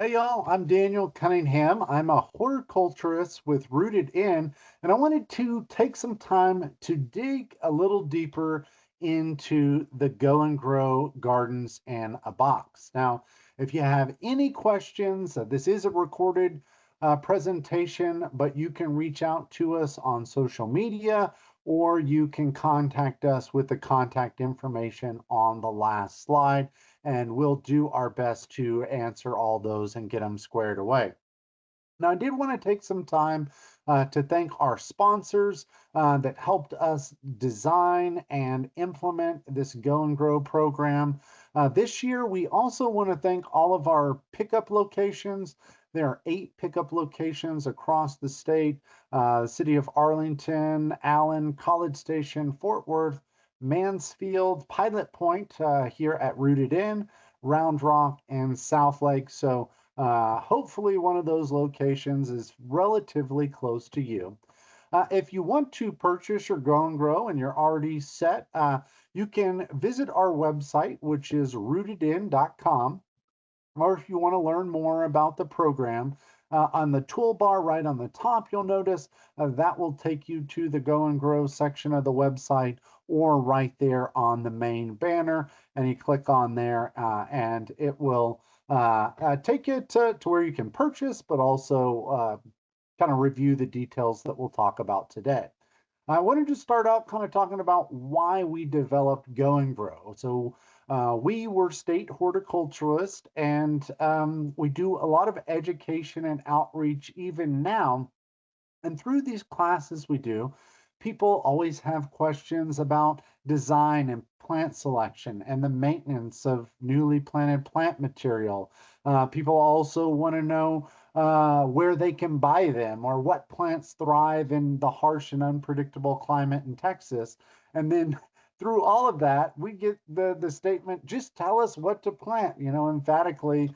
Hey y'all, I'm Daniel Cunningham. I'm a horticulturist with Rooted In, and I wanted to take some time to dig a little deeper into the Go and Grow gardens in a box. Now, if you have any questions, this is a recorded presentation, but you can reach out to us on social media or you can contact us with the contact information on the last slide and we'll do our best to answer all those and get them squared away. Now, I did want to take some time to thank our sponsors that helped us design and implement this Go and Grow program. This year, we also want to thank all of our pickup locations. There are 8 pickup locations across the state, the city of Arlington, Allen, College Station, Fort Worth, Mansfield, Pilot Point here at Rooted In, Round Rock, and South Lake. So hopefully, one of those locations is relatively close to you. If you want to purchase your Grow and Grow and you're already set, you can visit our website, which is rootedin.com. Or if you want to learn more about the program, on the toolbar right on the top, you'll notice that will take you to the Go and Grow section of the website or right there on the main banner. And you click on there and it will take you to where you can purchase, but also kind of review the details that we'll talk about today. I wanted to start out kind of talking about why we developed Go and Grow. So, we were state horticulturists, and we do a lot of education and outreach even now. And through these classes we do, people always have questions about design and plant selection and the maintenance of newly planted plant material. People also want to know where they can buy them or what plants thrive in the harsh and unpredictable climate in Texas. And then through all of that, we get the statement, just tell us what to plant, emphatically.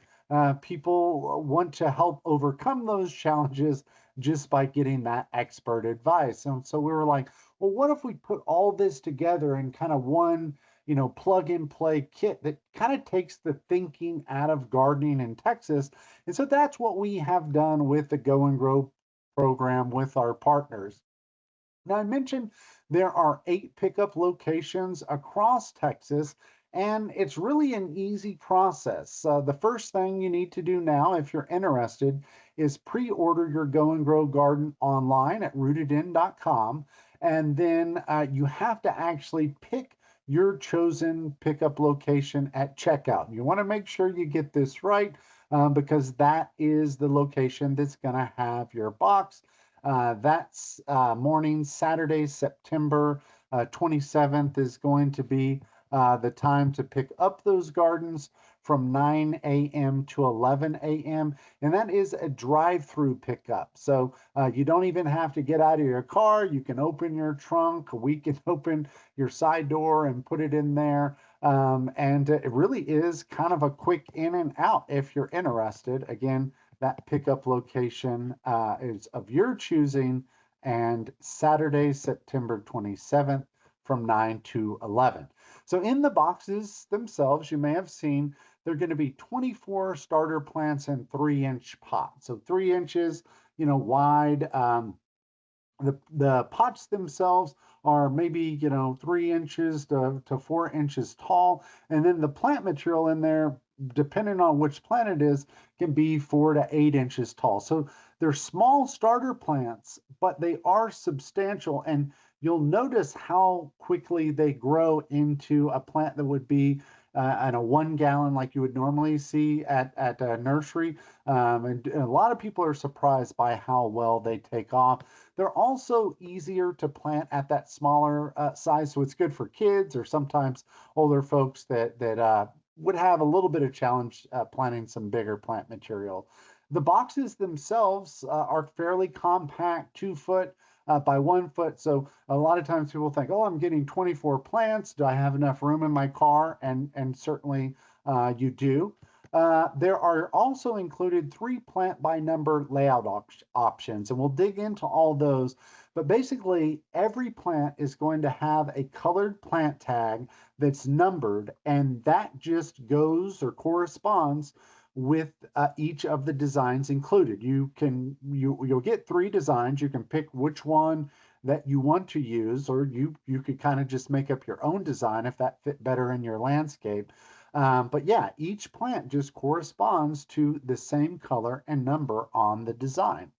People want to help overcome those challenges just by getting that expert advice. And so we were like, well, what if we put all this together in kind of one, plug and play kit that kind of takes the thinking out of gardening in Texas? And so that's what we have done with the Go and Grow program with our partners. Now, I mentioned there are 8 pickup locations across Texas, and it's really an easy process. The first thing you need to do now, if you're interested, is pre order your Go and Grow garden online at rootedin.com. And then you have to actually pick your chosen pickup location at checkout. You want to make sure you get this right because that is the location that's going to have your box. That's morning, Saturday, September 27th is going to be the time to pick up those gardens from 9 a.m. to 11 a.m. And that is a drive through pickup. So you don't even have to get out of your car. You can open your trunk. We can open your side door and put it in there. And it really is kind of a quick in and out if you're interested. Again, that pickup location is of your choosing, and Saturday, September 27th from 9 to 11. So, in the boxes themselves, you may have seen they're going to be 24 starter plants in 3-inch pots. So, 3 inches, wide. The pots themselves are maybe 3 inches to 4 inches tall, and then the plant material in there, depending on which plant it is, can be 4 to 8 inches tall. So they're small starter plants, but they are substantial, and you'll notice how quickly they grow into a plant that would be in a 1 gallon like you would normally see at a nursery. And a lot of people are surprised by how well they take off. They're also easier to plant at that smaller size, so it's good for kids or sometimes older folks that would have a little bit of challenge planting some bigger plant material. The boxes themselves are fairly compact, 2 foot by 1 foot. So a lot of times people think, "Oh, I'm getting 24 plants. Do I have enough room in my car?" And certainly you do. There are also included 3 plant by number layout options, and we'll dig into all those. But basically, every plant is going to have a colored plant tag that's numbered, and that just goes or corresponds with each of the designs included. You'll get three designs. You can pick which one that you want to use, or you could kind of just make up your own design if that fit better in your landscape. But yeah, each plant just corresponds to the same color and number on the design.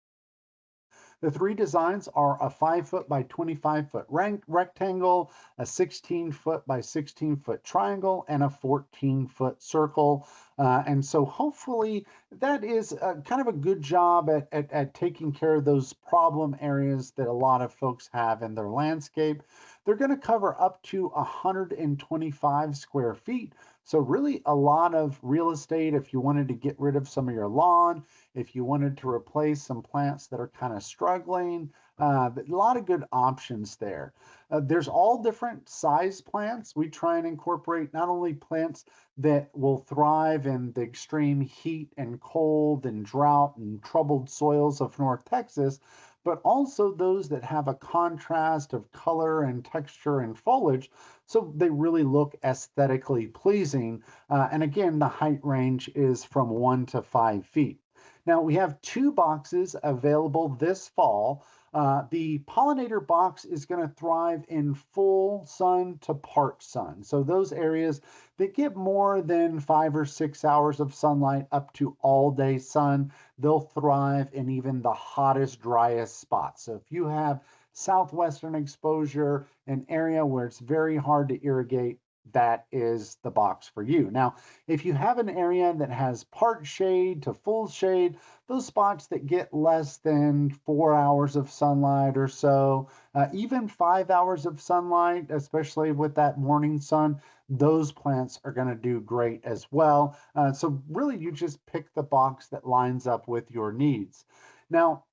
The three designs are a 5 foot by 25 foot rectangle, a 16 foot by 16 foot triangle, and a 14 foot circle. And so hopefully that is kind of a good job at taking care of those problem areas that a lot of folks have in their landscape. They're going to cover up to 125 square feet. So really a lot of real estate if you wanted to get rid of some of your lawn, if you wanted to replace some plants that are kind of struggling. A lot of good options there. There's all different size plants. We try and incorporate not only plants that will thrive in the extreme heat and cold and drought and troubled soils of North Texas, but also those that have a contrast of color and texture and foliage so they really look aesthetically pleasing. And again, the height range is from 1 to 5 feet. Now, we have two boxes available this fall. The pollinator box is going to thrive in full sun to part sun. So, those areas that get more than 5 or 6 hours of sunlight up to all day sun, they'll thrive in even the hottest, driest spots. So, if you have southwestern exposure, an area where it's very hard to irrigate, that is the box for you. Now, if you have an area that has part shade to full shade, those spots that get less than 4 hours of sunlight or so, even 5 hours of sunlight, especially with that morning sun, those plants are going to do great as well. So, really, you just pick the box that lines up with your needs. Now,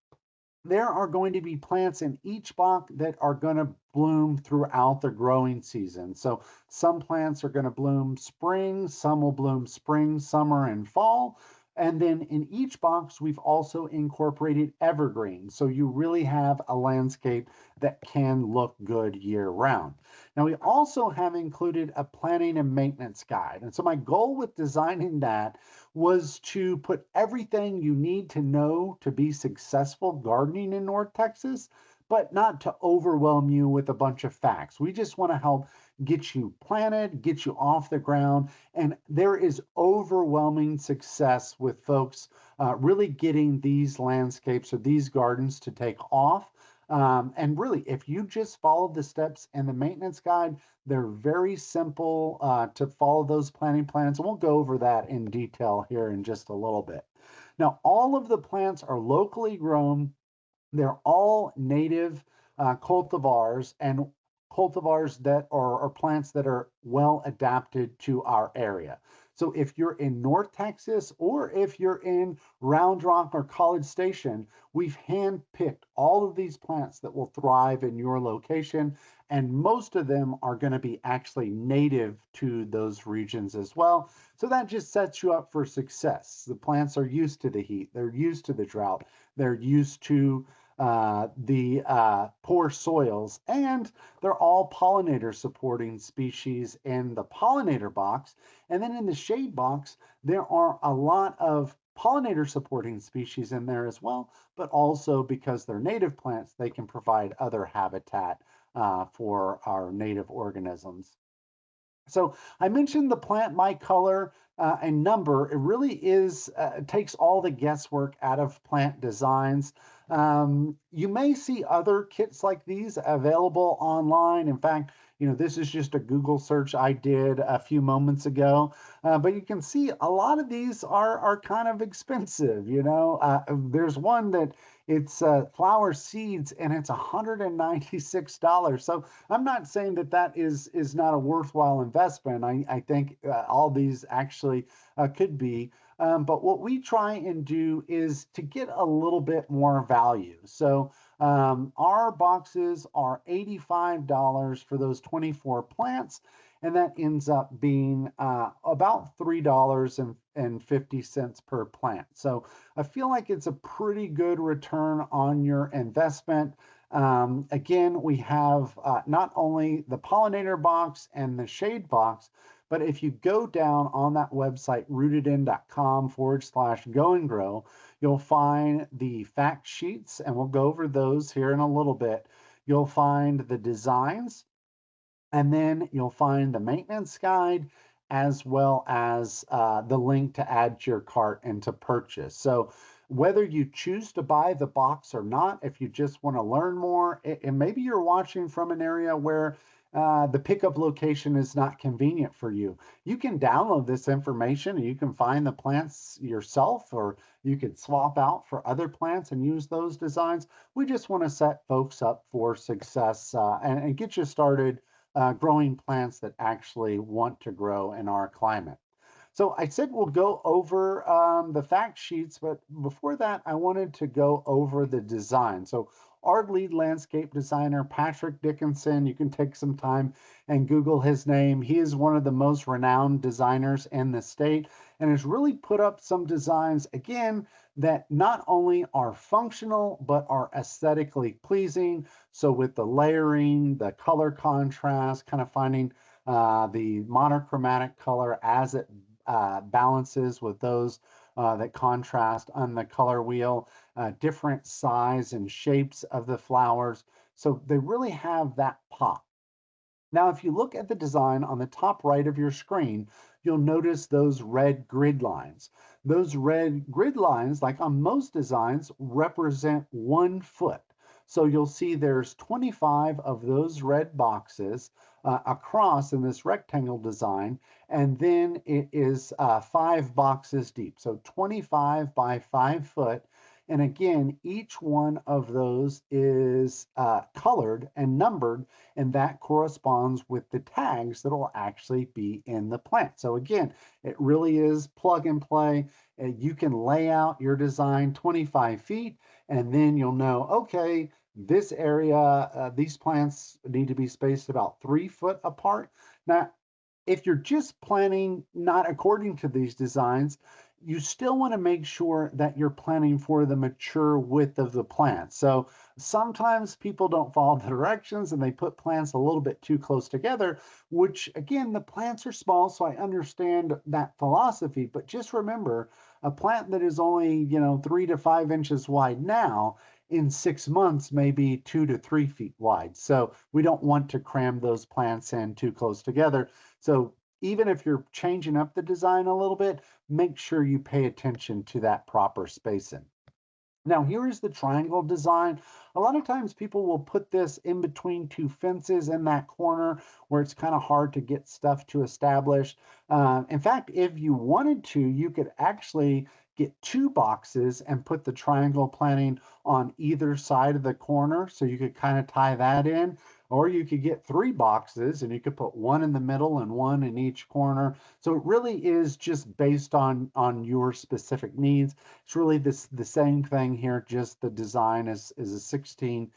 there are going to be plants in each box that are going to bloom throughout the growing season. So some plants are going to bloom spring, some will bloom spring, summer, and fall. And then in each box, we've also incorporated evergreens. So you really have a landscape that can look good year round. Now, we also have included a planning and maintenance guide. And so my goal with designing that was to put everything you need to know to be successful gardening in North Texas, but not to overwhelm you with a bunch of facts. We just want to help get you planted, get you off the ground. And there is overwhelming success with folks really getting these landscapes or these gardens to take off. And really, if you just follow the steps in the maintenance guide, they're very simple to follow those planting plans. And we'll go over that in detail here in just a little bit. Now, all of the plants are locally grown. They're all native cultivars and cultivars that are plants that are well adapted to our area. So if you're in North Texas or if you're in Round Rock or College Station, we've handpicked all of these plants that will thrive in your location. And most of them are going to be actually native to those regions as well. So that just sets you up for success. The plants are used to the heat, they're used to the drought, they're used to the poor soils, and they're all pollinator supporting species in the pollinator box. And then in the shade box, there are a lot of pollinator supporting species in there as well, but also because they're native plants, they can provide other habitat for our native organisms. So I mentioned the plant by color and number. It really is takes all the guesswork out of plant designs. You may see other kits like these available online. In fact, this is just a Google search I did a few moments ago. But you can see a lot of these are kind of expensive. There's one that it's flower seeds and it's $196. So I'm not saying that that is not a worthwhile investment. I think all these actually could be. But what we try and do is to get a little bit more value. So our boxes are $85 for those 24 plants, and that ends up being about $3.50 per plant. So I feel like it's a pretty good return on your investment. Again, we have not only the pollinator box and the shade box, But if you go down on that website, rootedin.com/go and grow, you'll find the fact sheets, and we'll go over those here in a little bit. You'll find the designs, and then you'll find the maintenance guide as well as the link to add to your cart and to purchase. So whether you choose to buy the box or not, if you just want to learn more, and maybe you're watching from an area where the pickup location is not convenient for you, you can download this information and you can find the plants yourself, or you could swap out for other plants and use those designs. We just want to set folks up for success and get you started growing plants that actually want to grow in our climate. So I said we'll go over the fact sheets, but before that, I wanted to go over the design. So our lead landscape designer, Patrick Dickinson, you can take some time and Google his name. He is one of the most renowned designers in the state and has really put up some designs, again, that not only are functional, but are aesthetically pleasing. So with the layering, the color contrast, kind of finding the monochromatic color as it balances with those that contrast on the color wheel, different size and shapes of the flowers. So they really have that pop. Now, if you look at the design on the top right of your screen, you'll notice those red grid lines. Those red grid lines, like on most designs, represent 1 foot. So you'll see there's 25 of those red boxes across in this rectangle design, and then it is 5 boxes deep. So 25 by 5 foot. And again, each one of those is colored and numbered, and that corresponds with the tags that will actually be in the plant. So again, it really is plug and play. You can lay out your design 25 feet, and then you'll know, okay, this area, these plants need to be spaced about 3 foot apart. Now, if you're just planning not according to these designs, you still want to make sure that you're planning for the mature width of the plant. So sometimes people don't follow the directions and they put plants a little bit too close together, which again, the plants are small, so I understand that philosophy. But just remember, a plant that is only, 3 to 5 inches wide now, in 6 months may be 2 to 3 feet wide. So we don't want to cram those plants in too close together. So even if you're changing up the design a little bit, make sure you pay attention to that proper spacing. Now, here is the triangle design. A lot of times people will put this in between two fences in that corner where it's kind of hard to get stuff to establish. In fact, if you wanted to, you could actually get 2 boxes and put the triangle planting on either side of the corner. So you could kind of tie that in. Or you could get 3 boxes and you could put one in the middle and one in each corner. So it really is just based on your specific needs. It's really the same thing here, just the design is a 16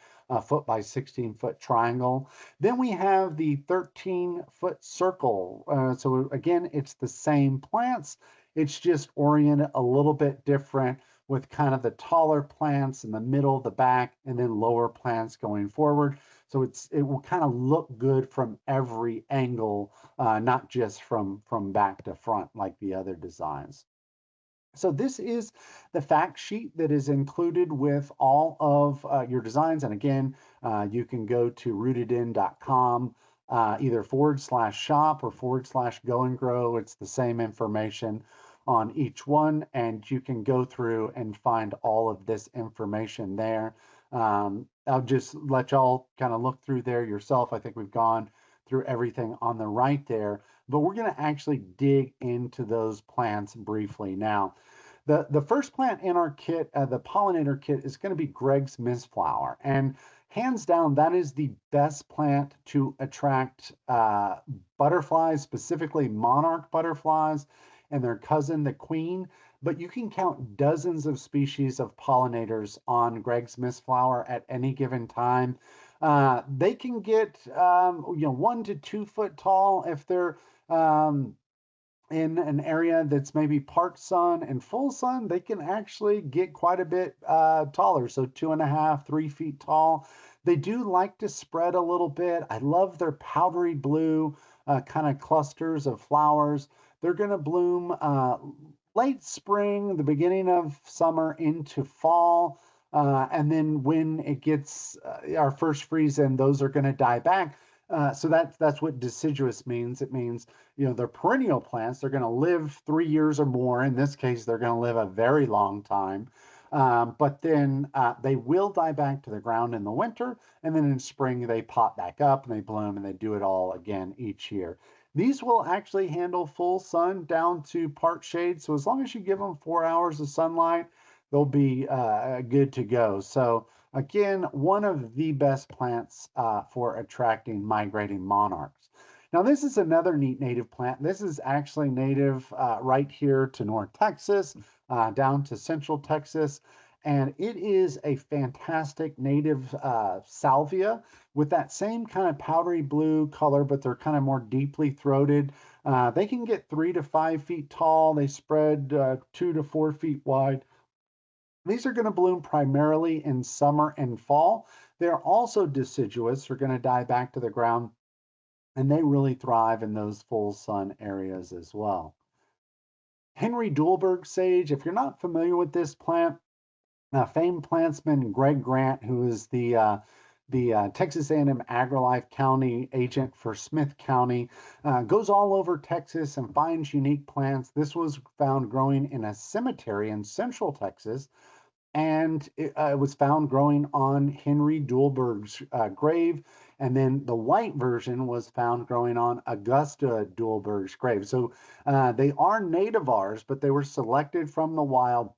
foot by 16-foot triangle. Then we have the 13-foot circle. So again, it's the same plants. It's just oriented a little bit different with kind of the taller plants in the middle, the back, and then lower plants going forward. So it will kind of look good from every angle, not just from back to front like the other designs. So this is the fact sheet that is included with all of your designs. And again, you can go to rootedin.com, either /shop or /go and grow. It's the same information on each one, and you can go through and find all of this information there. I'll just let y'all kind of look through there yourself. I think we've gone through everything on the right there, but we're going to actually dig into those plants briefly now. The first plant in our kit, the pollinator kit, is going to be Gregg's Mistflower, and hands down, that is the best plant to attract butterflies, specifically monarch butterflies and their cousin, the queen. But you can count dozens of species of pollinators on Gregg's Mistflower at any given time. They can get 1 to 2 foot tall if they're in an area that's maybe part sun and full sun. They can actually get quite a bit taller, so 2.5, 3 feet tall. They do like to spread a little bit. I love their powdery blue, kind of clusters of flowers. They're going to bloom late spring, the beginning of summer into fall. And then when it gets our first freeze in, those are going to die back. So that's what deciduous means. It means, they're perennial plants. They're going to live 3 years or more. In this case, they're going to live a very long time. But then they will die back to the ground in the winter, and then in spring they pop back up and they bloom and they do it all again each year. These will actually handle full sun down to part shade. So as long as you give them 4 hours of sunlight, they'll be good to go. So again, one of the best plants for attracting migrating monarchs. Now, this is another neat native plant. This is actually native right here to North Texas, down to Central Texas. And it is a fantastic native salvia with that same kind of powdery blue color, but they're kind of more deeply throated. They can get 3 to 5 feet tall. They spread 2 to 4 feet wide. These are going to bloom primarily in summer and fall. They're also deciduous. They're going to die back to the ground, and they really thrive in those full sun areas as well. Henry Dulberg sage, if you're not familiar with this plant, famed plantsman Gregg Grant, who is the Texas A&M AgriLife County agent for Smith County, goes all over Texas and finds unique plants. This was found growing in a cemetery in Central Texas, and it was found growing on Henry Dulberg's grave. And then the white version was found growing on Augusta Dulberg's grave. So they are nativars, but they were selected from the wild,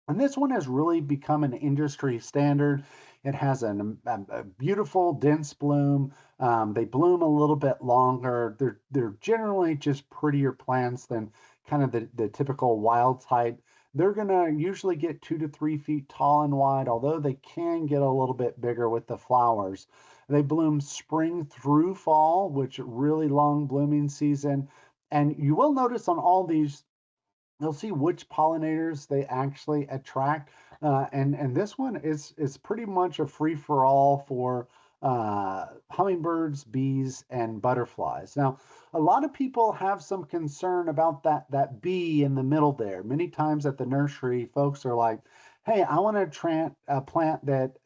and this one has really become an industry standard. It has a beautiful, dense bloom. They bloom a little bit longer. They're generally just prettier plants than kind of the typical wild type. They're going to usually get 2 to 3 feet tall and wide, although they can get a little bit bigger with the flowers. They bloom spring through fall, which really long blooming season. And you will notice on all these, you'll see which pollinators they actually attract. And this one is pretty much a free for all for hummingbirds, bees, and butterflies. Now, a lot of people have some concern about that bee in the middle there. Many times at the nursery, folks are like, "Hey, I want to plant a plant that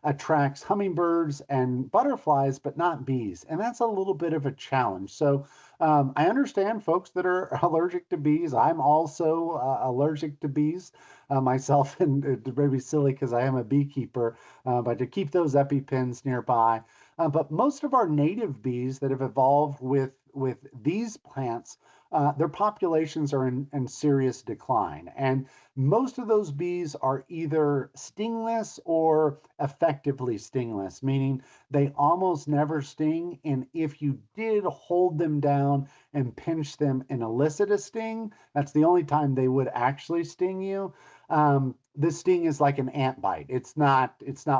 attracts hummingbirds and butterflies, but not bees," and that's a little bit of a challenge. So I understand folks that are allergic to bees. I'm also allergic to bees myself, and it may be silly because I am a beekeeper, but to keep those EpiPens nearby. But most of our native bees that have evolved with these plants, their populations are in serious decline. And most of those bees are either stingless or effectively stingless, meaning they almost never sting. And if you did hold them down and pinch them and elicit a sting, that's the only time they would actually sting you. This sting is like an ant bite. It's not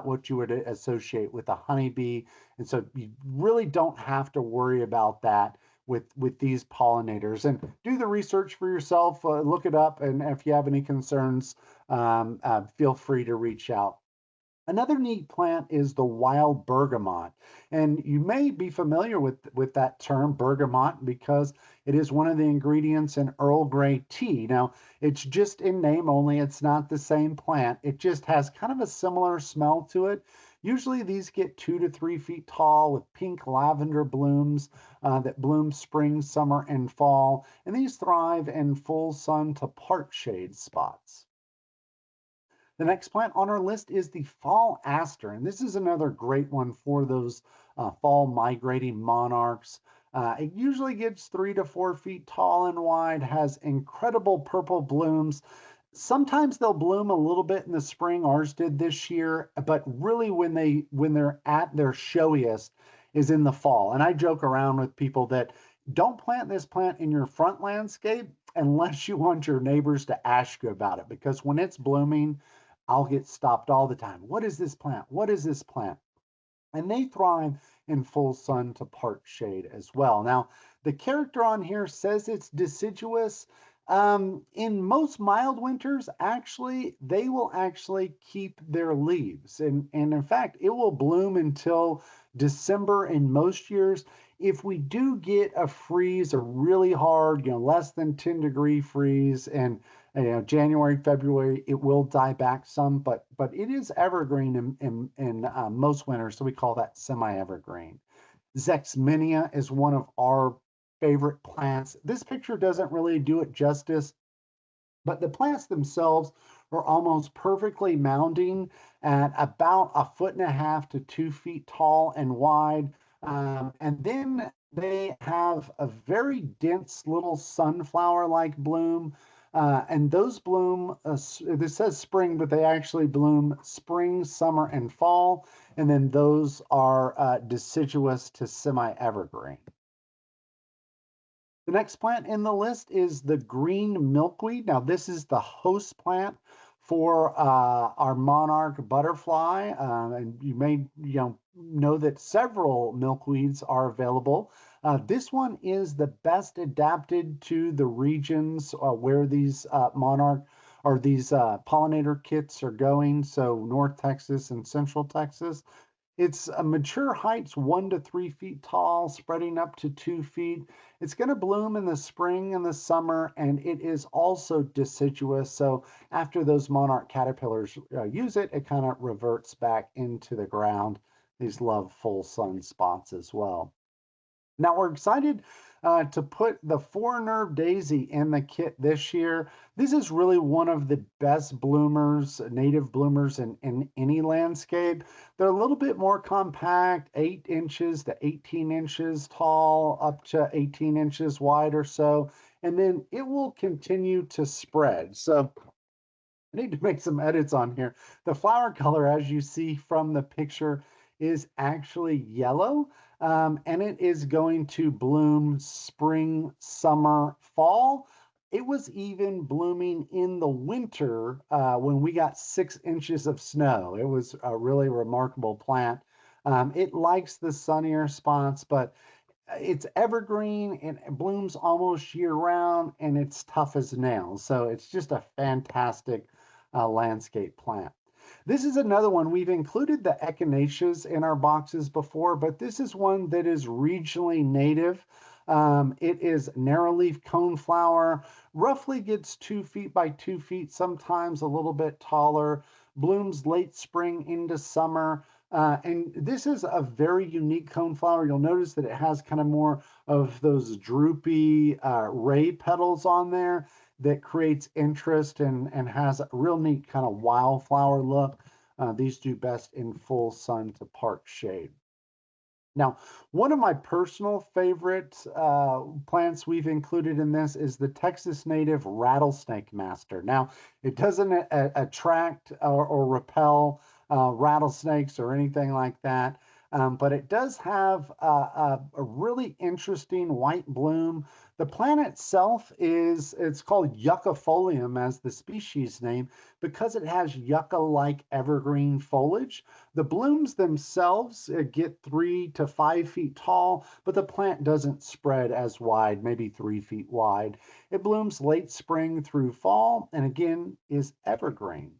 what you would associate with a honeybee. And so you really don't have to worry about that with these pollinators. And do the research for yourself, look it up, and if you have any concerns, feel free to reach out. Another neat plant is the wild bergamot. And you may be familiar with that term bergamot because it is one of the ingredients in Earl Grey tea. Now, it's just in name only, it's not the same plant. It just has kind of a similar smell to it. Usually, these get 2 to 3 feet tall with pink lavender blooms that bloom spring, summer, and fall. And these thrive in full sun to part shade spots. The next plant on our list is the fall aster, and this is another great one for those fall migrating monarchs. It usually gets 3 to 4 feet tall and wide, has incredible purple blooms. Sometimes they'll bloom a little bit in the spring. Ours did this year, but really when they're at their showiest is in the fall. And I joke around with people that don't plant this plant in your front landscape unless you want your neighbors to ask you about it, because when it's blooming, I'll get stopped all the time. What is this plant? What is this plant? And they thrive in full sun to part shade as well. Now, the character on here says it's deciduous. In most mild winters, actually, they will actually keep their leaves. And in fact, it will bloom until December in most years. If we do get a freeze, a really hard, less than 10-degree freeze, and January, February, it will die back some, but it is evergreen in most winters, so we call that semi-evergreen. Zexminia is one of our favorite plants. This picture doesn't really do it justice, but the plants themselves are almost perfectly mounding at about 1.5 to 2 feet tall and wide. And then they have a very dense little sunflower like bloom. And those bloom, this says spring, but they actually bloom spring, summer, and fall. And then those are deciduous to semi evergreen. The next plant in the list is the green milkweed. Now, this is the host plant for our monarch butterfly, and you may know that several milkweeds are available. This one is the best adapted to the regions where these monarch or these pollinator kits are going. So, North Texas and Central Texas. Its mature height's 1 to 3 feet tall, spreading up to 2 feet. It's going to bloom in the spring and the summer, and it is also deciduous. So after those monarch caterpillars use it, it kind of reverts back into the ground. These love full sun spots as well. Now we're excited to put the four-nerve daisy in the kit this year. This is really one of the best bloomers, native bloomers in any landscape. They're a little bit more compact, 8 inches to 18 inches tall, up to 18 inches wide or so, and then it will continue to spread. So I need to make some edits on here. The flower color, as you see from the picture, is actually yellow, and it is going to bloom spring, summer, fall. It was even blooming in the winter when we got 6 inches of snow. It was a really remarkable plant. It likes the sunnier spots, but it's evergreen and it blooms almost year round, and it's tough as nails. So it's just a fantastic landscape plant. This is another one. We've included the echinaceas in our boxes before, but this is one that is regionally native. It is narrowleaf coneflower, roughly gets 2 feet by 2 feet, sometimes a little bit taller, blooms late spring into summer. And this is a very unique coneflower. You'll notice that it has kind of more of those droopy ray petals on there that creates interest and has a real neat kind of wildflower look. These do best in full sun to part shade. Now, one of my personal favorite plants we've included in this is the Texas native Rattlesnake Master. Now, it doesn't attract or repel rattlesnakes or anything like that, but it does have a really interesting white bloom. The plant itself it's called Yuccafolium as the species name because it has yucca-like evergreen foliage. The blooms themselves get 3 to 5 feet tall, but the plant doesn't spread as wide, maybe 3 feet wide. It blooms late spring through fall and again is evergreen.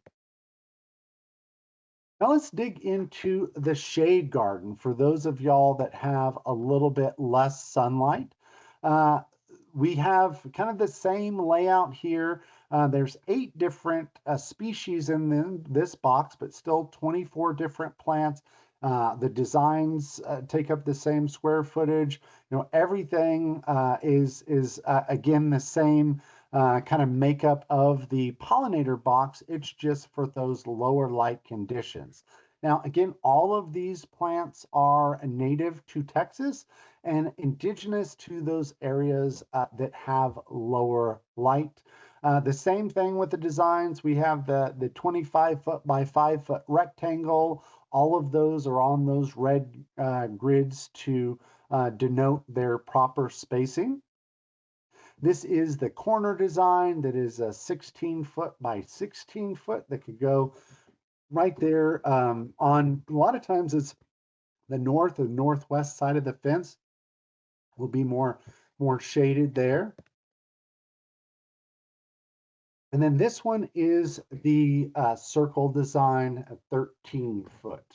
Now let's dig into the shade garden for those of y'all that have a little bit less sunlight. Uh, we have kind of the same layout here. There's 8 different species in this box, but still 24 different plants. The designs take up the same square footage. Everything is again the same kind of makeup of the pollinator box. It's just for those lower light conditions. Now, again, all of these plants are native to Texas and indigenous to those areas that have lower light. The same thing with the designs. We have the 25-foot by 5-foot rectangle. All of those are on those red grids to denote their proper spacing. This is the corner design that is a 16-foot by 16-foot that could go right there on a lot of times it's the north or northwest side of the fence will be more shaded there. And then this one is the circle design, a 13-foot.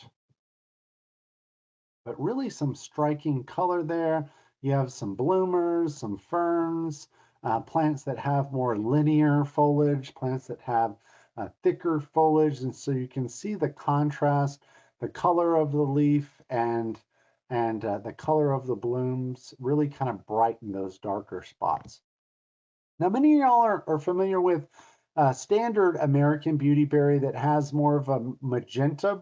but really some striking color there. You have some bloomers, some ferns, plants that have more linear foliage, plants that have thicker foliage. And so you can see the contrast, the color of the leaf and the color of the blooms really kind of brighten those darker spots. Now, many of y'all are familiar with standard American Beautyberry that has more of a magenta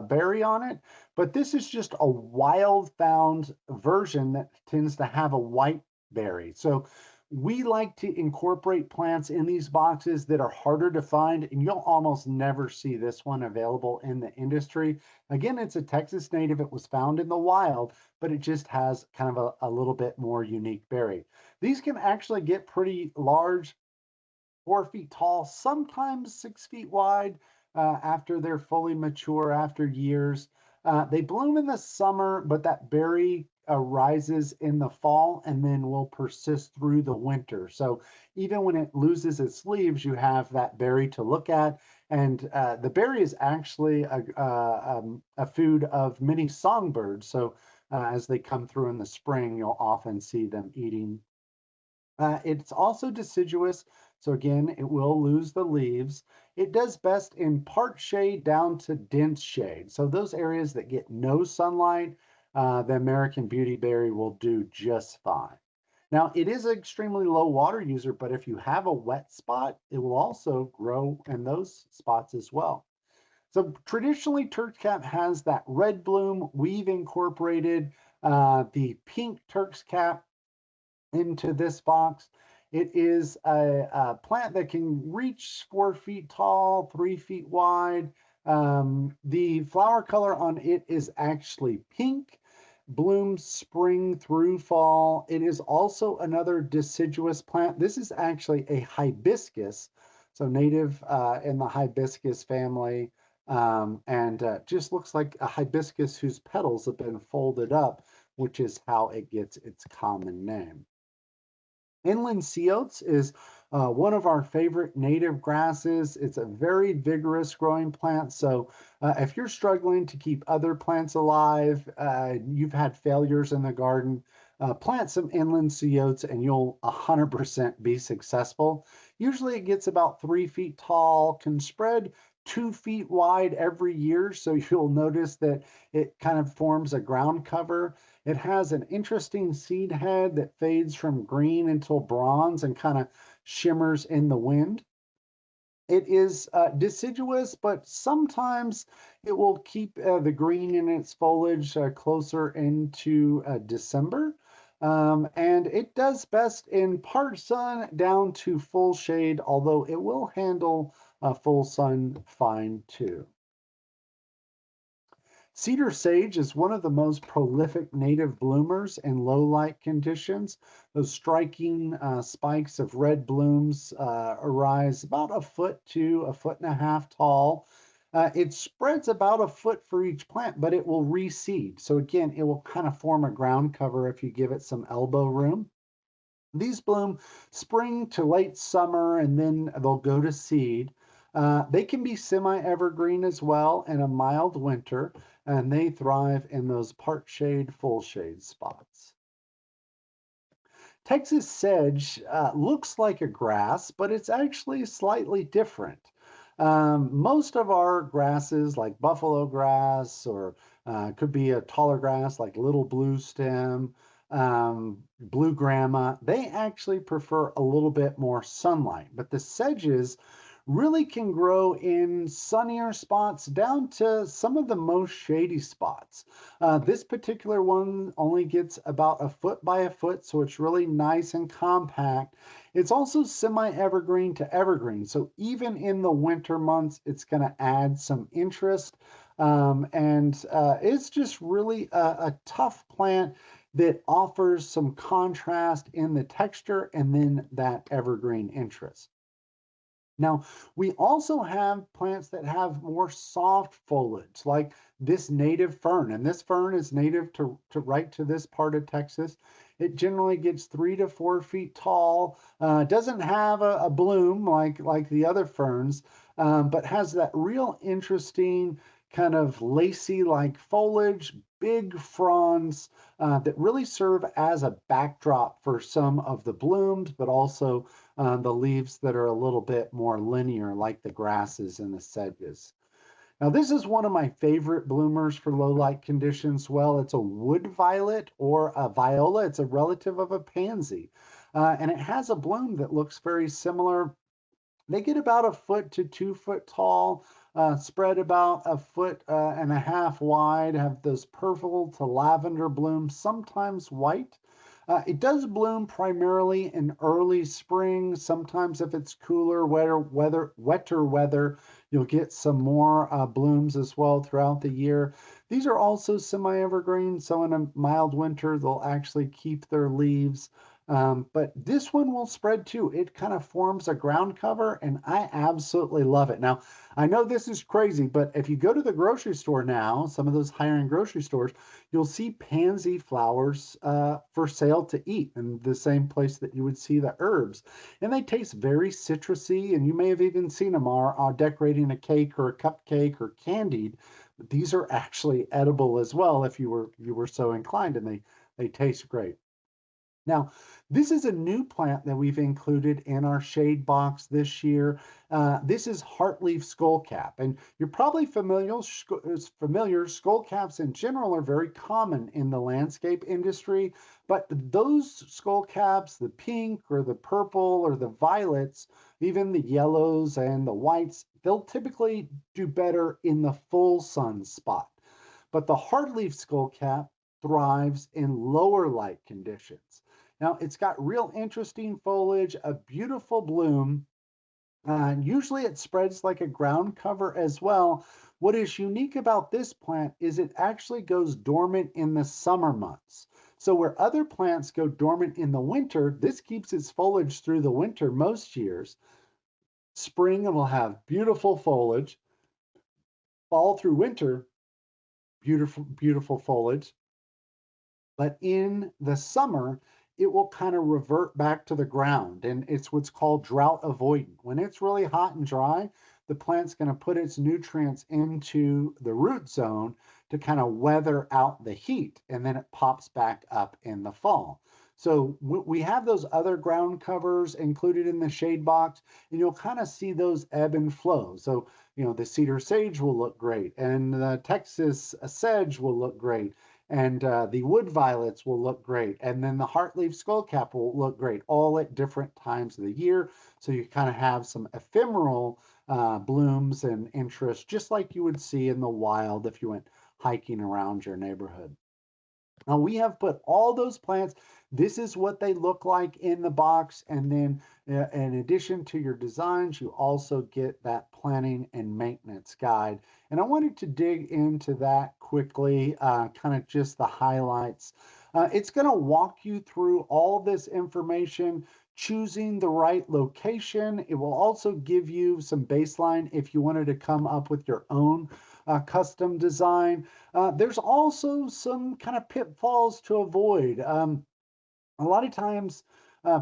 berry on it, but this is just a wild found version that tends to have a white berry. So we like to incorporate plants in these boxes that are harder to find, and you'll almost never see this one available in the industry. Again, it's a Texas native. It was found in the wild, but it just has kind of a little bit more unique berry. These can actually get pretty large, 4 feet tall, sometimes 6 feet wide after they're fully mature after years. They bloom in the summer, but that berry rises in the fall and then will persist through the winter. So even when it loses its leaves, you have that berry to look at. And the berry is actually a food of many songbirds. So as they come through in the spring, you'll often see them eating. It's also deciduous, so again, it will lose the leaves. It does best in part shade down to dense shade. So those areas that get no sunlight, the American Beautyberry will do just fine. Now, it is an extremely low water user, but if you have a wet spot, it will also grow in those spots as well. So traditionally, Turk's Cap has that red bloom. We've incorporated the pink Turk's Cap into this box. It is a plant that can reach 4 feet tall, 3 feet wide. The flower color on it is actually pink, blooms spring through fall. It is also another deciduous plant. This is actually a hibiscus, so native in the hibiscus family, and just looks like a hibiscus whose petals have been folded up, which is how it gets its common name. Inland sea oats is one of our favorite native grasses. It's a very vigorous growing plant. So if you're struggling to keep other plants alive, you've had failures in the garden, plant some inland sea oats and you'll 100% be successful. Usually it gets about 3 feet tall, can spread 2 feet wide every year. So you'll notice that it kind of forms a ground cover. It has an interesting seed head that fades from green until bronze and kind of shimmers in the wind. It is deciduous, but sometimes it will keep the green in its foliage closer into December. And it does best in part sun down to full shade, although it will handle full sun fine too. Cedar sage is one of the most prolific native bloomers in low light conditions. Those striking spikes of red blooms arise about a foot to a foot and a half tall. It spreads about a foot for each plant, but it will reseed. So again, it will kind of form a ground cover if you give it some elbow room. These bloom spring to late summer and then they'll go to seed. They can be semi-evergreen as well in a mild winter, and they thrive in those part shade, full shade spots. Texas sedge looks like a grass, but it's actually slightly different. Most of our grasses, like buffalo grass, or could be a taller grass like little blue stem, blue grama, they actually prefer a little bit more sunlight. But the sedges really can grow in sunnier spots down to some of the most shady spots. This particular one only gets about a foot by a foot, so it's really nice and compact. It's also semi-evergreen to evergreen, so even in the winter months, it's going to add some interest. And it's just really a tough plant that offers some contrast in the texture and then that evergreen interest. Now, we also have plants that have more soft foliage, like this native fern, and this fern is native to right to this part of Texas. It generally gets 3 to 4 feet tall, doesn't have a bloom like the other ferns, but has that real interesting kind of lacy like foliage, big fronds that really serve as a backdrop for some of the blooms, but also the leaves that are a little bit more linear, like the grasses and the sedges. Now, this is one of my favorite bloomers for low light conditions. Well, it's a wood violet or a viola. It's a relative of a pansy. And it has a bloom that looks very similar. They get about a foot to 2 foot tall, spread about a foot and a half wide, have those purple to lavender blooms, sometimes white. It does bloom primarily in early spring. Sometimes, if it's cooler, wetter weather, you'll get some more blooms as well throughout the year. These are also semi-evergreen, so in a mild winter, they'll actually keep their leaves. But this one will spread too. It kind of forms a ground cover, and I absolutely love it. Now, I know this is crazy, but if you go to the grocery store now, some of those higher end grocery stores, you'll see pansy flowers for sale to eat in the same place that you would see the herbs. And they taste very citrusy, and you may have even seen them are decorating a cake or a cupcake or candied. But these are actually edible as well if you were so inclined, and they taste great. Now, this is a new plant that we've included in our shade box this year. This is Heartleaf Skullcap, and you're probably familiar. Skullcaps in general are very common in the landscape industry, but those skullcaps, the pink or the purple or the violets, even the yellows and the whites, they'll typically do better in the full sun spot. But the Heartleaf Skullcap thrives in lower light conditions. Now, it's got real interesting foliage, a beautiful bloom. Usually it spreads like a ground cover as well. What is unique about this plant is it actually goes dormant in the summer months. So, where other plants go dormant in the winter, this keeps its foliage through the winter most years. Spring, it will have beautiful foliage. Fall through winter, beautiful, beautiful foliage. But in the summer, it will kind of revert back to the ground. And it's what's called drought avoidant. When it's really hot and dry, the plant's going to put its nutrients into the root zone to kind of weather out the heat. And then it pops back up in the fall. So we have those other ground covers included in the shade box, and you'll kind of see those ebb and flow. So, the cedar sage will look great, and the Texas sedge will look great, and the wood violets will look great, and then the heartleaf skullcap will look great, all at different times of the year. So you kind of have some ephemeral blooms and interest, just like you would see in the wild if you went hiking around your neighborhood. Now we have put all those plants. This is what they look like in the box. And then in addition to your designs, you also get that planning and maintenance guide. And I wanted to dig into that quickly, kind of just the highlights. It's going to walk you through all this information, choosing the right location. It will also give you some baseline if you wanted to come up with your own custom design. There's also some kind of pitfalls to avoid. A lot of times,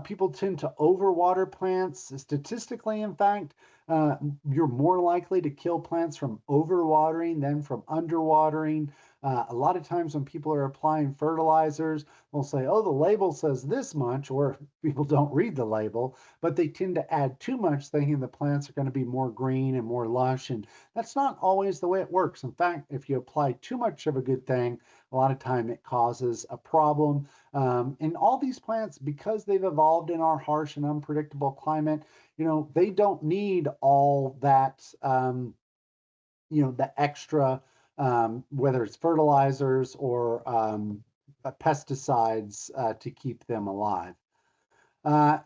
people tend to overwater plants. Statistically, in fact, uh, you're more likely to kill plants from overwatering than from underwatering. A lot of times, when people are applying fertilizers, they'll say, "Oh, the label says this much," or people don't read the label, but they tend to add too much, thinking the plants are going to be more green and more lush. And that's not always the way it works. In fact, if you apply too much of a good thing, a lot of time it causes a problem. And all these plants, because they've evolved in our harsh and unpredictable climate, they don't need all that, the extra, whether it's fertilizers or pesticides to keep them alive.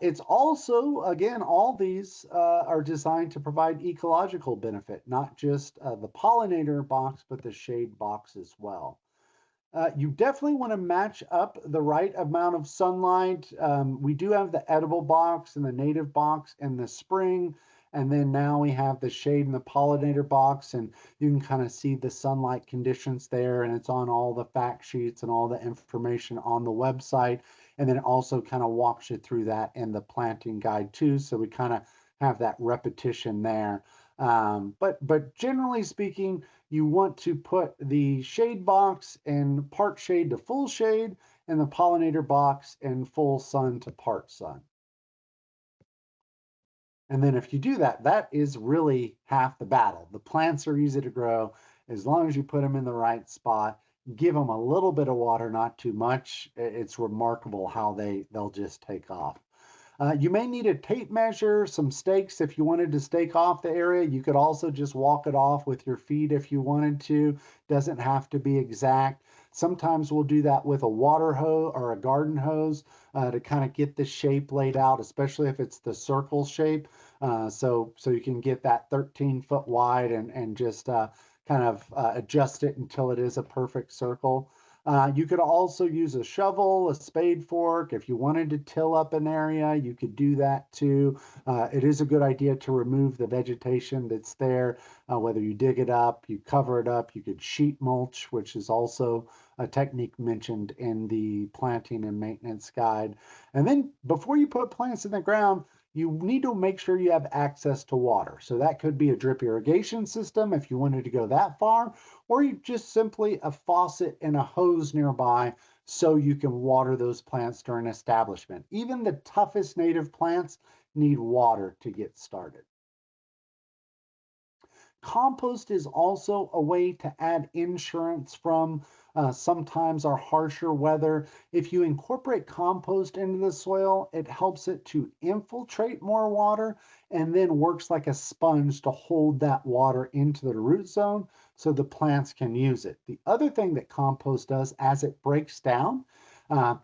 It's also, again, all these are designed to provide ecological benefit, not just the pollinator box, but the shade box as well. You definitely want to match up the right amount of sunlight. We do have the edible box and the native box in the spring. And then now we have the shade and the pollinator box, and you can kind of see the sunlight conditions there. And it's on all the fact sheets and all the information on the website. And then it also kind of walks you through that in the planting guide too. So we kind of have that repetition there. But generally speaking, you want to put the shade box in part shade to full shade, and the pollinator box in full sun to part sun. And then if you do that, that is really half the battle. The plants are easy to grow as long as you put them in the right spot. Give them a little bit of water, not too much. It's remarkable how they'll just take off. You may need a tape measure, some stakes if you wanted to stake off the area. You could also just walk it off with your feet if you wanted to. Doesn't have to be exact. Sometimes we'll do that with a water hose or a garden hose to kind of get the shape laid out, especially if it's the circle shape. So you can get that 13-foot wide and just kind of adjust it until it is a perfect circle. You could also use a shovel, a spade fork. If you wanted to till up an area, you could do that too. It is a good idea to remove the vegetation that's there, whether you dig it up, you cover it up, you could sheet mulch, which is also a technique mentioned in the planting and maintenance guide. And then before you put plants in the ground, you need to make sure you have access to water. So that could be a drip irrigation system if you wanted to go that far, or you just simply a faucet and a hose nearby so you can water those plants during establishment. Even the toughest native plants need water to get started. Compost is also a way to add insurance from sometimes our harsher weather. If you incorporate compost into the soil, it helps it to infiltrate more water and then works like a sponge to hold that water into the root zone so the plants can use it. The other thing that compost does as it breaks down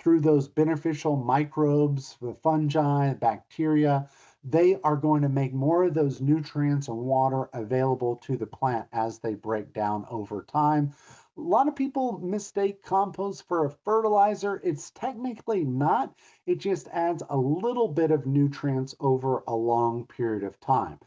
through those beneficial microbes, the fungi, bacteria, they are going to make more of those nutrients and water available to the plant as they break down over time. A lot of people mistake compost for a fertilizer. It's technically not, it just adds a little bit of nutrients over a long period of time.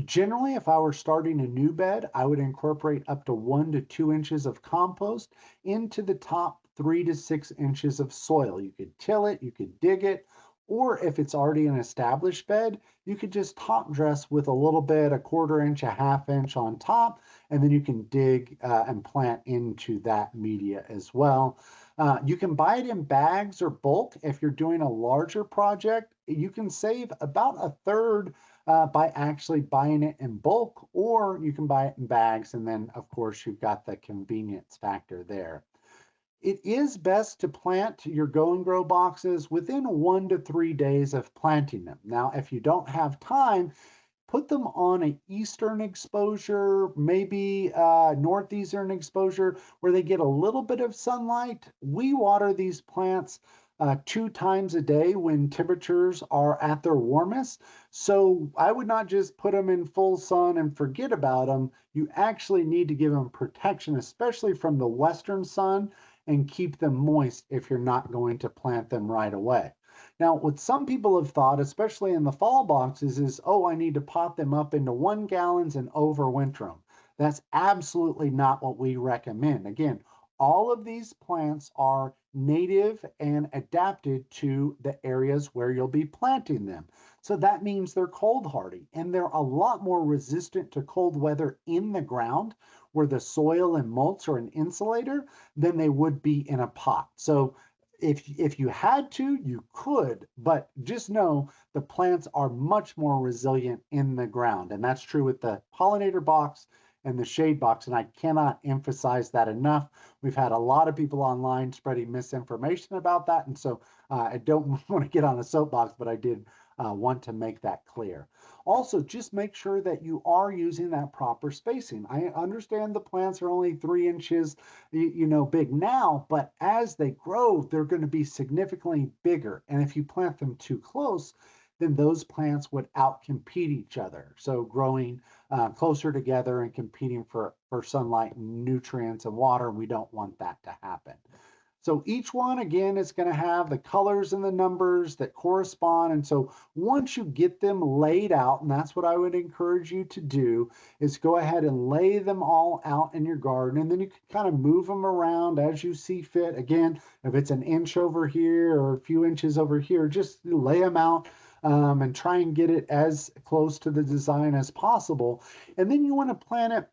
Generally, if I were starting a new bed, I would incorporate up to 1 to 2 inches of compost into the top 3 to 6 inches of soil. You could till it, you could dig it, or if it's already an established bed, you could just top dress with a little bit, a 1/4 inch, a 1/2 inch on top, and then you can dig and plant into that media as well. You can buy it in bags or bulk. If you're doing a larger project, you can save about a third by actually buying it in bulk, or you can buy it in bags. And then, of course, you've got the convenience factor there. It is best to plant your go and grow boxes within 1 to 3 days of planting them. Now, if you don't have time, put them on a eastern exposure, maybe northeastern exposure, where they get a little bit of sunlight. We water these plants 2 times a day when temperatures are at their warmest. So I would not just put them in full sun and forget about them. You actually need to give them protection, especially from the western sun, and keep them moist if you're not going to plant them right away. Now, what some people have thought, especially in the fall boxes, is, oh, I need to pot them up into 1 gallons and overwinter them. That's absolutely not what we recommend. Again, all of these plants are native and adapted to the areas where you'll be planting them. So that means they're cold hardy and they're a lot more resistant to cold weather in the ground where the soil and mulch are an insulator than they would be in a pot. So if you had to, you could, but just know the plants are much more resilient in the ground. And that's true with the pollinator box and the shade box. And I cannot emphasize that enough. We've had a lot of people online spreading misinformation about that. And so I don't want to get on a soapbox, but I did want to make that clear. Also, just make sure that you are using that proper spacing. I understand the plants are only 3 inches, big now, but as they grow, they're going to be significantly bigger. And if you plant them too close, then those plants would outcompete each other. So growing closer together and competing for sunlight, and nutrients, and water, we don't want that to happen. So each one, again, is going to have the colors and the numbers that correspond. And so once you get them laid out, and that's what I would encourage you to do, is go ahead and lay them all out in your garden. And then you can kind of move them around as you see fit. Again, if it's an inch over here or a few inches over here, just lay them out and try and get it as close to the design as possible. And then you want to plant it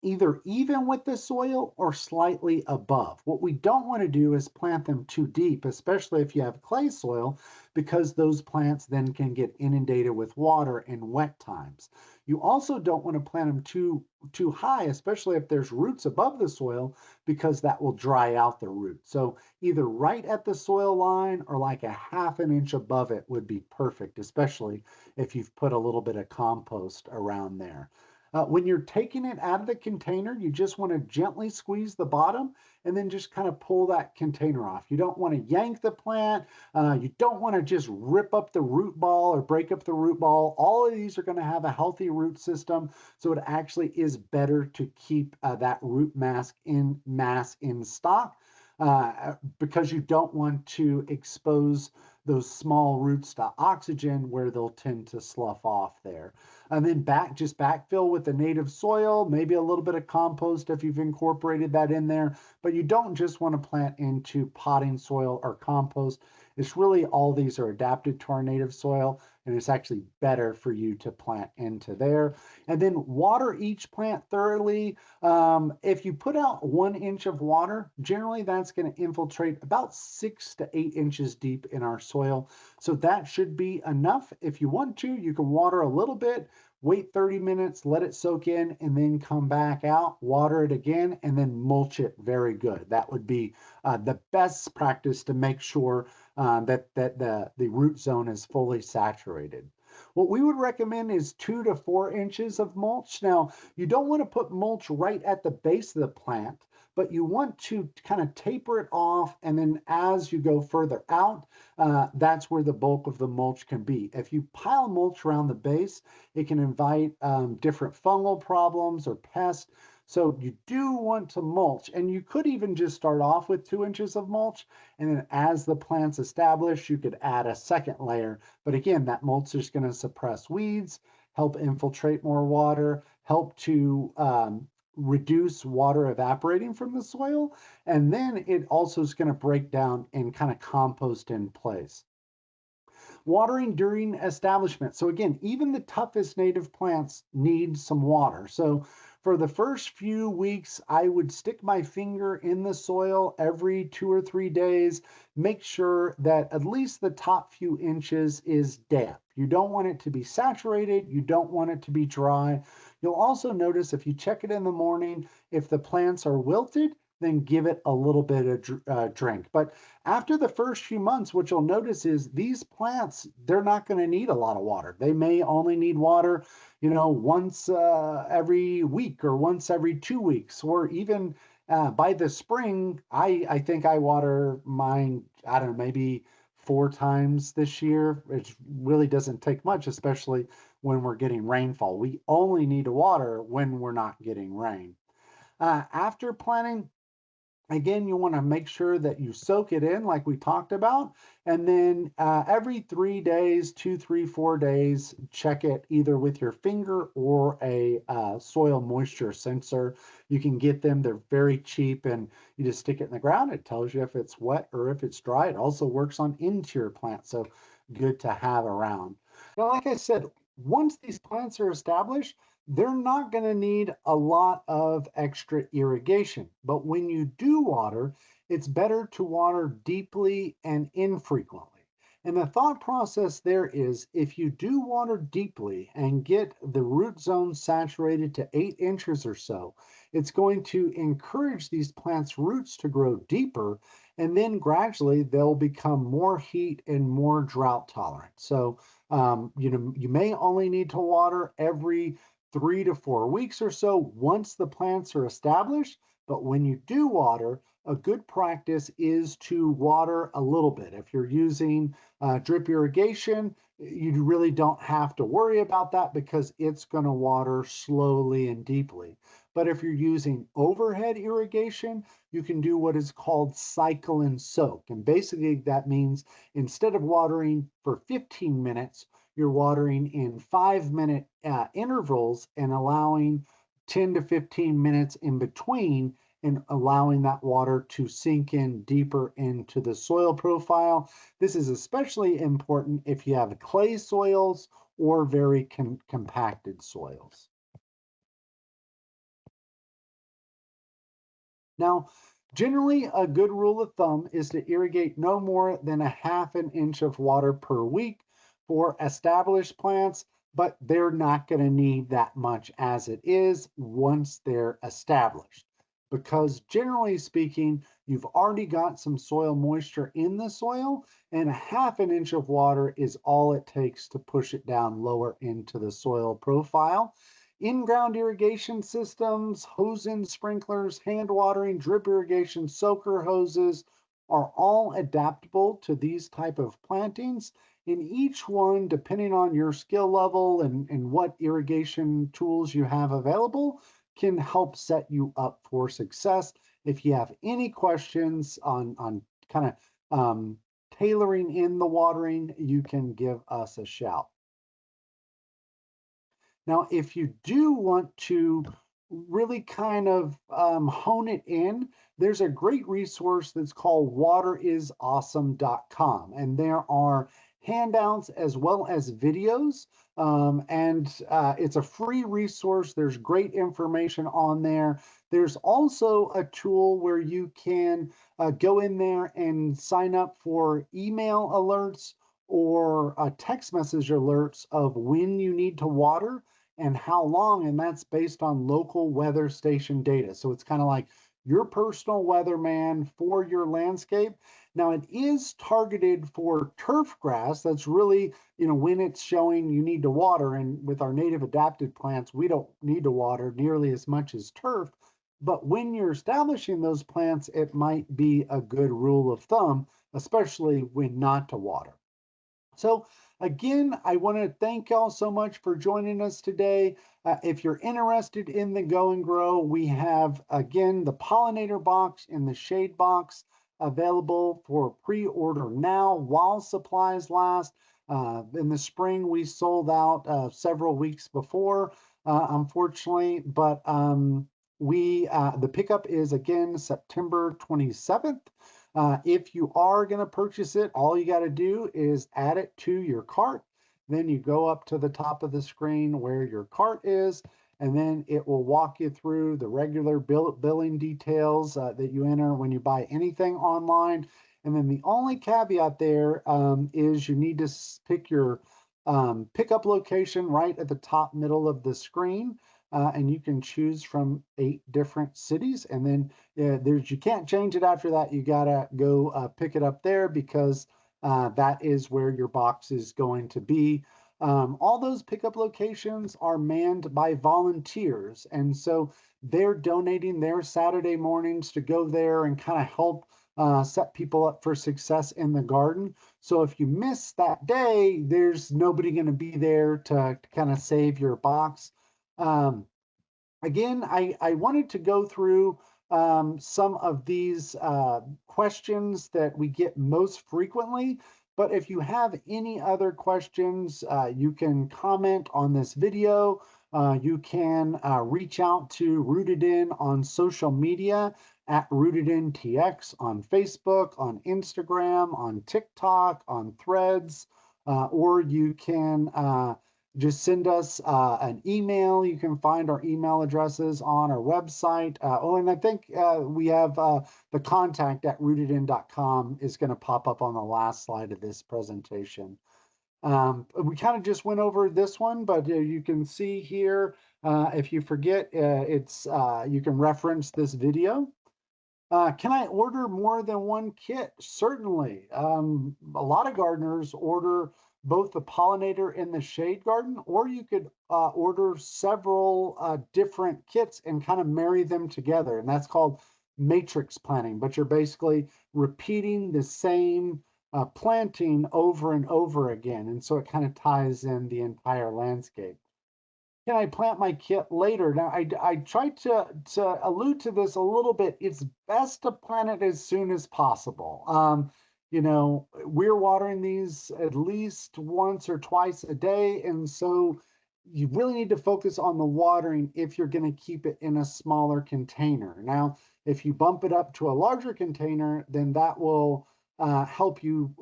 either even with the soil or slightly above. What we don't want to do is plant them too deep, especially if you have clay soil, because those plants then can get inundated with water in wet times. You also don't want to plant them too high, especially if there's roots above the soil, because that will dry out the root. So either right at the soil line or like a half an inch above it would be perfect, especially if you've put a little bit of compost around there. When you're taking it out of the container, you just want to gently squeeze the bottom and then just kind of pull that container off. You don't want to yank the plant. You don't want to just rip up the root ball or break up the root ball. All of these are going to have a healthy root system, so it actually is better to keep that root mass in stock, because you don't want to expose those small roots to oxygen where they'll tend to slough off there. And then just backfill with the native soil, maybe a little bit of compost if you've incorporated that in there. But you don't just want to plant into potting soil or compost. It's really all these are adapted to our native soil, and it's actually better for you to plant into there. And then water each plant thoroughly. If you put out 1 inch of water, generally that's going to infiltrate about 6 to 8 inches deep in our soil. So that should be enough. If you want to, you can water a little bit, wait 30 minutes, let it soak in, and then come back out, water it again, and then mulch it very good. That would be the best practice to make sure that the root zone is fully saturated. What we would recommend is 2 to 4 inches of mulch. Now, you don't want to put mulch right at the base of the plant, but you want to kind of taper it off. And then as you go further out, that's where the bulk of the mulch can be. If you pile mulch around the base, it can invite different fungal problems or pests. So you do want to mulch, and you could even just start off with 2 inches of mulch. And then as the plants establish, you could add a second layer. But again, that mulch is going to suppress weeds, help infiltrate more water, help to reduce water evaporating from the soil. And then it also is going to break down and kind of compost in place. Watering during establishment. So again, even the toughest native plants need some water. So for the first few weeks, I would stick my finger in the soil every 2 or 3 days. Make sure that at least the top few inches is damp. You don't want it to be saturated. You don't want it to be dry. You'll also notice if you check it in the morning, if the plants are wilted, then give it a little bit of drink. But after the first few months, what you'll notice is these plants, they're not going to need a lot of water. They may only need water, once every week or once every 2 weeks, or even by the spring, I think I water mine, I don't know, maybe 4 times this year. It really doesn't take much, especially when we're getting rainfall. We only need to water when we're not getting rain. After planting, again, you want to make sure that you soak it in like we talked about. And then every 3 days, 2, 3, 4 days, check it either with your finger or a soil moisture sensor. You can get them, they're very cheap, and you just stick it in the ground. It tells you if it's wet or if it's dry. It also works on interior plants, so good to have around. Now, like I said, once these plants are established, they're not going to need a lot of extra irrigation. But when you do water, it's better to water deeply and infrequently. And the thought process there is if you do water deeply and get the root zone saturated to 8 inches or so, it's going to encourage these plants' roots to grow deeper. And then gradually they'll become more heat and more drought tolerant. So, you may only need to water every 3 to 4 weeks or so once the plants are established. But when you do water, a good practice is to water a little bit. If you're using drip irrigation, you really don't have to worry about that because it's going to water slowly and deeply. But if you're using overhead irrigation, you can do what is called cycle and soak. And basically, that means instead of watering for 15 minutes, you're watering in 5 minute intervals and allowing 10 to 15 minutes in between. and allowing that water to sink in deeper into the soil profile. This is especially important if you have clay soils or very compacted soils. Now, generally, a good rule of thumb is to irrigate no more than a half an inch of water per week for established plants, but they're not going to need that much as it is once they're established. Because generally speaking, you've already got some soil moisture in the soil, and a half an inch of water is all it takes to push it down lower into the soil profile. In-ground irrigation systems, hose-in sprinklers, hand watering, drip irrigation, soaker hoses are all adaptable to these type of plantings. And each one, depending on your skill level and what irrigation tools you have available, can help set you up for success. If you have any questions on kind of tailoring in the watering, you can give us a shout. Now, if you do want to really kind of hone it in, there's a great resource that's called waterisawesome.com. And there are handouts as well as videos. And it's a free resource. There's great information on there. There's also a tool where you can go in there and sign up for email alerts or text message alerts of when you need to water and how long, and that's based on local weather station data. So it's kind of like your personal weatherman for your landscape. Now it is targeted for turf grass. That's really, when it's showing you need to water. And with our native adapted plants, we don't need to water nearly as much as turf. But when you're establishing those plants, it might be a good rule of thumb, especially when not to water. So, again, I want to thank y'all so much for joining us today. If you're interested in the Go and Grow, we have, again, the pollinator box and the shade box available for pre order now while supplies last. In the spring, we sold out several weeks before, unfortunately, but the pickup is again September 27th. If you are going to purchase it, all you got to do is add it to your cart. Then you go up to the top of the screen where your cart is, and then it will walk you through the regular billing details that you enter when you buy anything online. And then the only caveat there is you need to pick your pickup location right at the top middle of the screen. And you can choose from 8 different cities, and then you can't change it after that. You gotta go pick it up there because that is where your box is going to be. All those pickup locations are manned by volunteers, and so they're donating their Saturday mornings to go there and kind of help set people up for success in the garden. So if you miss that day, there's nobody going to be there to kind of save your box. Um, Again, I wanted to go through some of these questions that we get most frequently. But if you have any other questions, you can comment on this video. You can reach out to Rooted In on social media at Rooted In TX on Facebook, on Instagram, on TikTok, on Threads, or you can just send us an email. You can find our email addresses on our website. And I think we have the contact at rootedin.com is going to pop up on the last slide of this presentation. We kind of just went over this one, but you can see here, if you forget, you can reference this video. Can I order more than one kit? Certainly. A lot of gardeners order both the pollinator and the shade garden, or you could order several different kits and kind of marry them together. And that's called matrix planting, but you're basically repeating the same planting over and over again. And so it kind of ties in the entire landscape. Can I plant my kit later? Now, I tried to allude to this a little bit. It's best to plant it as soon as possible. We're watering these at least once or twice a day, and so you really need to focus on the watering if you're going to keep it in a smaller container. Now, if you bump it up to a larger container, then that will help you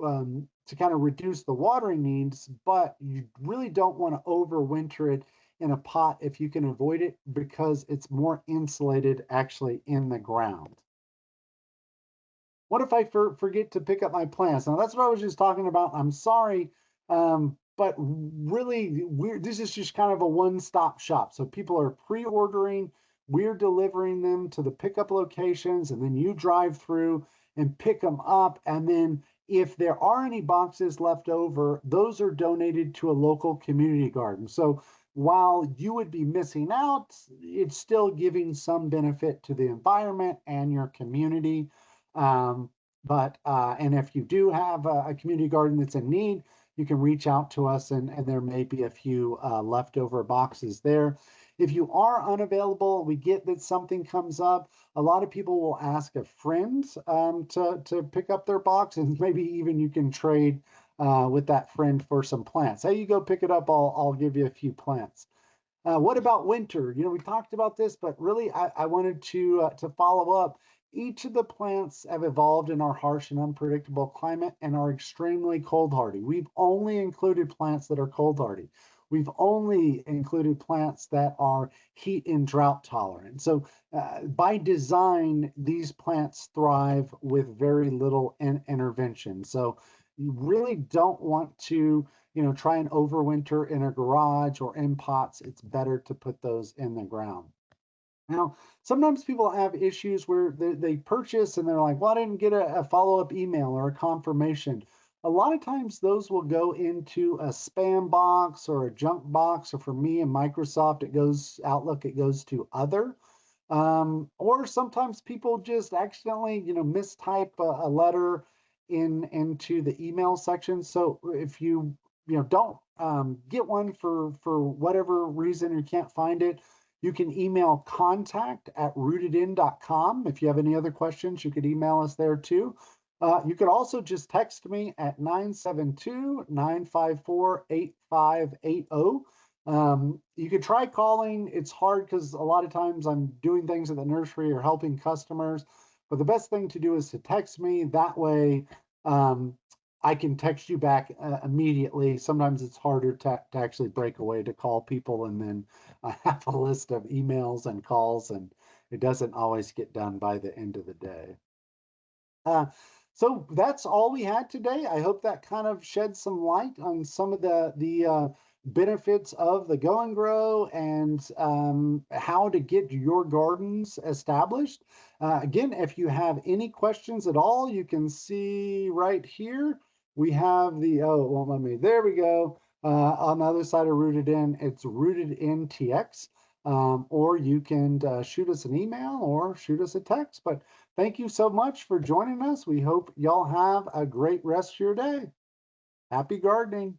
to kind of reduce the watering needs, but you really don't want to overwinter it in a pot if you can avoid it because it's more insulated actually in the ground. What if I forget to pick up my plants? Now that's what I was just talking about. I'm sorry, but really, this is just kind of a one-stop shop. So people are pre-ordering, we're delivering them to the pickup locations, and then you drive through and pick them up. And then if there are any boxes left over, those are donated to a local community garden. So while you would be missing out, it's still giving some benefit to the environment and your community. Um, and if you do have a community garden that's in need, you can reach out to us and there may be a few leftover boxes there. If you are unavailable, we get that something comes up. A lot of people will ask a friend to pick up their box, and maybe even you can trade with that friend for some plants. Hey, you go pick it up, I'll give you a few plants. What about winter? You know, we talked about this, but really, I wanted to follow up. Each of the plants have evolved in our harsh and unpredictable climate and are extremely cold hardy. We've only included plants that are cold hardy. We've only included plants that are heat and drought tolerant. So, by design, these plants thrive with very little intervention. So, you really don't want to try and overwinter in a garage or in pots. It's better to put those in the ground. Now, sometimes people have issues where they purchase and they're like, well, I didn't get a follow-up email or a confirmation. A lot of times those will go into a spam box or a junk box, or for me and Microsoft, it goes Outlook, it goes to other. Or sometimes people just accidentally, mistype a letter into the email section. So if you don't get one for whatever reason you can't find it, you can email contact@rootedin.com. If you have any other questions, you could email us there too. You could also just text me at 972-954-8580. You could try calling. It's hard because a lot of times I'm doing things at the nursery or helping customers. But the best thing to do is to text me. That way, um, I can text you back immediately. Sometimes it's harder to actually break away to call people, and then I have a list of emails and calls, and it doesn't always get done by the end of the day. Uh, so that's all we had today. I hope that kind of shed some light on some of the benefits of the Go and Grow and how to get your gardens established. Again, if you have any questions at all, you can see right here. We have it won't let me. There we go. On the other side of Rooted In, it's Rooted In TX. Or you can shoot us an email or shoot us a text. But thank you so much for joining us. We hope y'all have a great rest of your day. Happy gardening.